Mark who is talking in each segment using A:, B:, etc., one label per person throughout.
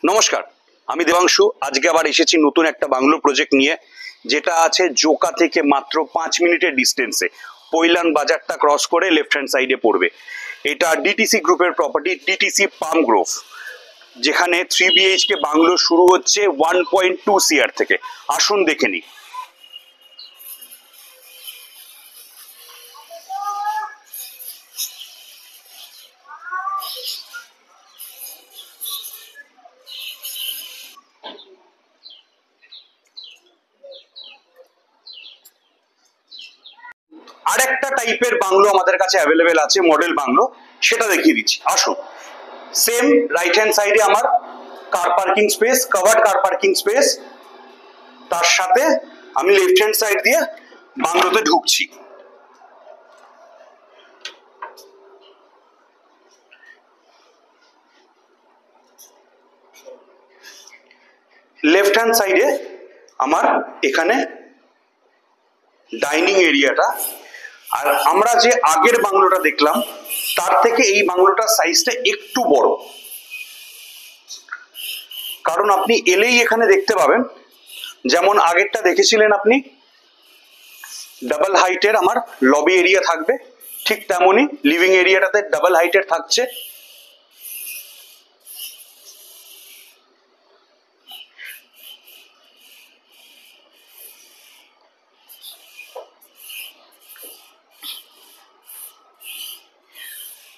A: নমস্কার, আমি দেবাংশু। আজকে আবার এসেছি নতুন একটা বাংলো প্রজেক্ট নিয়ে, যেটা আছে জোকা থেকে মাত্র 5 মিনিটের ডিস্টেন্সে। পৈলান বাজারটা ক্রস করে লেফট হ্যান্ড সাইডে পড়বে। এটা ডিটিসি গ্রুপের প্রপার্টি, ডিটিসি পাম গ্রোভ, যেখানে 3 BHK বাংলো শুরু হচ্ছে 1.2 CR থেকে। আসুন দেখে নিই। আরেকটা টাইপের বাংলো আমাদের কাছে অ্যাভেলেবেল আছে, মডেল বাংলো, সেটা দেখিয়ে দিচ্ছি। আসুন। সেম রাইট হ্যান্ড সাইডে আমার car parking space, covered car parking space, তার সাথে আমি লেফট হ্যান্ড সাইড দিয়ে বাংলোতে ঢুকছি। লেফট হ্যান্ড সাইডে আমার এখানে ডাইনিং এরিয়াটা, আর আমরা যে আগের বাংলোটা দেখলাম তার থেকে এই বাংলোটার সাইজটা একটু বড়, কারণ আপনি এলেই এখানে দেখতে পাবেন, যেমন আগেরটা দেখেছিলেন আপনি ডাবল হাইটের আমার লবি এরিয়া থাকবে, ঠিক তেমনই লিভিং এরিয়াটাতে ডাবল হাইটের থাকছে।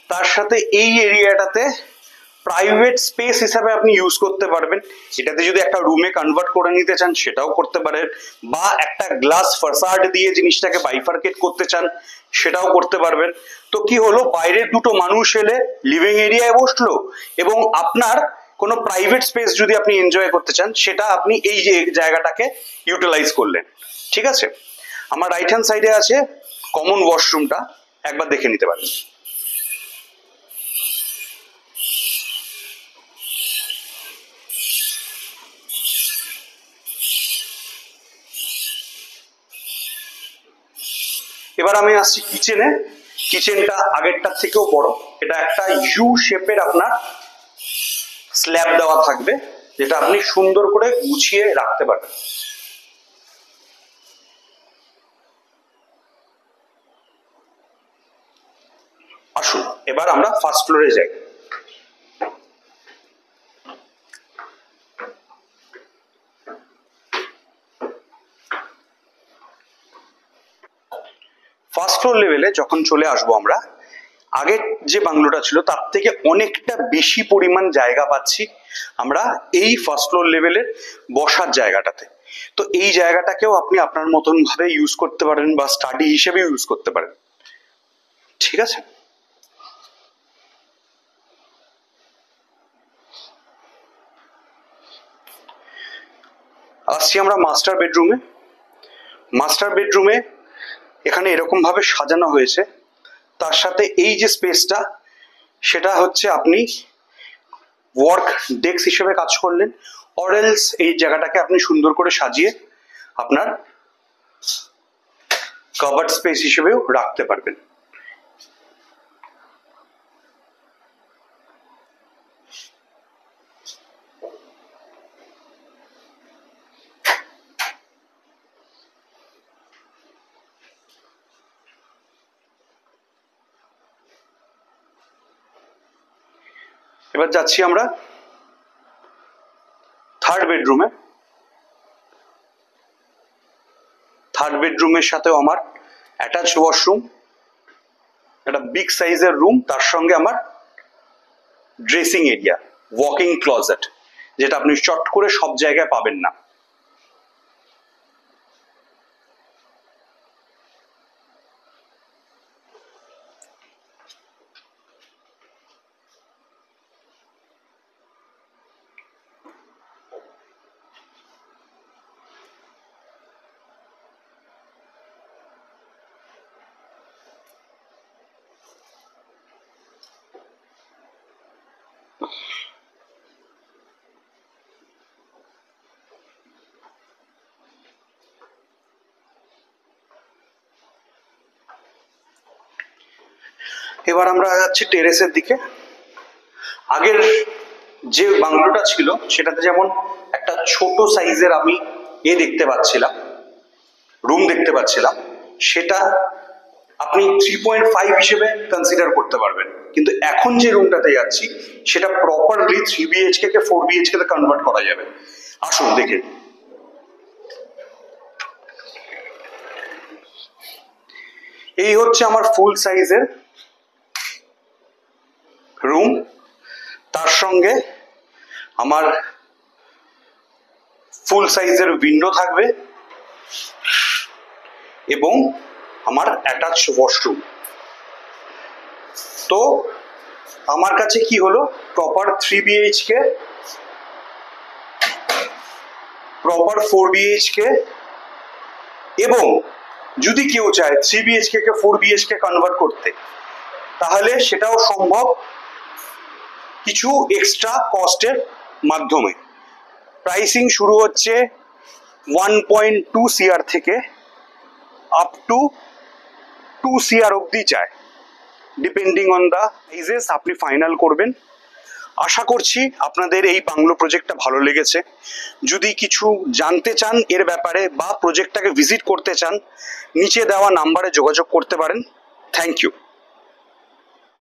A: তার সাথে এই এরিয়াটাতে প্রাইভেট স্পেস হিসাবে আপনি ইউজ করতে পারবেন। এটাতে যদি একটা রুমে কনভার্ট করে নিতে চান সেটাও করতে পারেন, বা একটা গ্লাস ফাসাড দিয়ে জিনিসটাকে বাইফার্কেট করতে চান সেটাও করতে পারবেন। তো কি হলো, বাইরের দুটো মানুষ এলে লিভিং এরিয়ায় বসলো, এবং আপনার কোনো প্রাইভেট স্পেস যদি আপনি এনজয় করতে চান সেটা আপনি এই যে জায়গাটাকে ইউটিলাইজ করলেন। ঠিক আছে, আমার রাইট হ্যান্ড সাইডে আছে কমন ওয়াশরুমটা, একবার দেখে নিতে পারেন। এবার আমি আসছি কিচেনে। কিচেনটা আগেরটার থেকেও বড়, এটা একটা ইউ শেপের আপনার স্ল্যাব দেওয়া থাকবে, যেটা আপনি সুন্দর করে গুছিয়ে রাখতে পারবেন। আসুন এবার আমরা ফার্স্ট ফ্লোরে যাই। ফার্স্ট ফ্লোর লেভেলে যখন চলে আসবো আমরা, আগের যে বাংলোটা ছিল তার থেকে অনেকটা বেশি পরিমাণ জায়গা পাচ্ছি আমরা এই ফার্স্ট ফ্লোর লেভেলের বসার জায়গাটাতে। তো এই জায়গাটাকেও আপনি আপনার মতন ভাবে ইউজ করতে পারেন, বা স্টাডি হিসেবে ইউজ করতে পারেন। ঠিক আছে, আসছি আমরা মাস্টার বেডরুমে। মাস্টার বেডরুমে এখানে এরকম ভাবে সাজানো হয়েছে, তার সাথে এই যে স্পেসটা সেটা হচ্ছে আপনি ওয়ার্ক ডেস্ক হিসেবে কাজ করলেন, অরেলস এই জায়গাটাকে আপনি সুন্দর করে সাজিয়ে আপনার কভার্ড স্পেস হিসেবেও রাখতে পারবেন। এবার যাচ্ছি আমরা থার্ড বেডরুমে। থার্ড বেডরুমের সাথেও আমার অ্যাটাচ ওয়াশরুম, একটা বিগ সাইজের রুম, তার সঙ্গে আমার ড্রেসিং এরিয়া, ওয়াকিং ক্লোজেট, যেটা আপনি চট করে সব জায়গায় পাবেন না। এবার আমরা যাচ্ছি টেরেসের দিকে। আগের যে বাংলোটা ছিল সেটাতে যেমন একটা ছোট সাইজের আমি দেখতে পাচ্ছিলাম, রুম দেখতে পাচ্ছিলাম, সেটা আপনি 3.5 হিসেবে কনসিডার করতে পারবেন। কিন্তু এখন যে রুমটাতে যাচ্ছি সেটা প্রপারলি 3 BHK কে 4 BHK তে কনভার্ট করা যাবে। আসুন দেখে। এই হচ্ছে আমার ফুল সাইজের রুম, তার সঙ্গে আমার ফুল সাইজের উইন্ডো থাকবে এবং আমার অ্যাটাচ ওয়াশরুম। তো আমার কাছে কি হলো, প্রপার 3 BHK, প্রপার 4 BHK, এবং যদি কেউ চায় 3 BHK কে 4 BHK কনভার্ট করতে তাহলে সেটাও সম্ভব কিছু এক্সট্রা কস্টের মাধ্যমে। প্রাইসিং শুরু হচ্ছে 1.2 CR থেকে আপ টু 2 CR অব্দি যায়, ডিপেন্ডিং অন দ্য সাইজেস আপনি ফাইনাল করবেন। আশা করছি আপনাদের এই বাংলো প্রজেক্টটা ভালো লেগেছে। যদি কিছু জানতে চান এর ব্যাপারে বা প্রজেক্টটাকে ভিজিট করতে চান, নিচে দেওয়া নাম্বারে যোগাযোগ করতে পারেন। Thank you.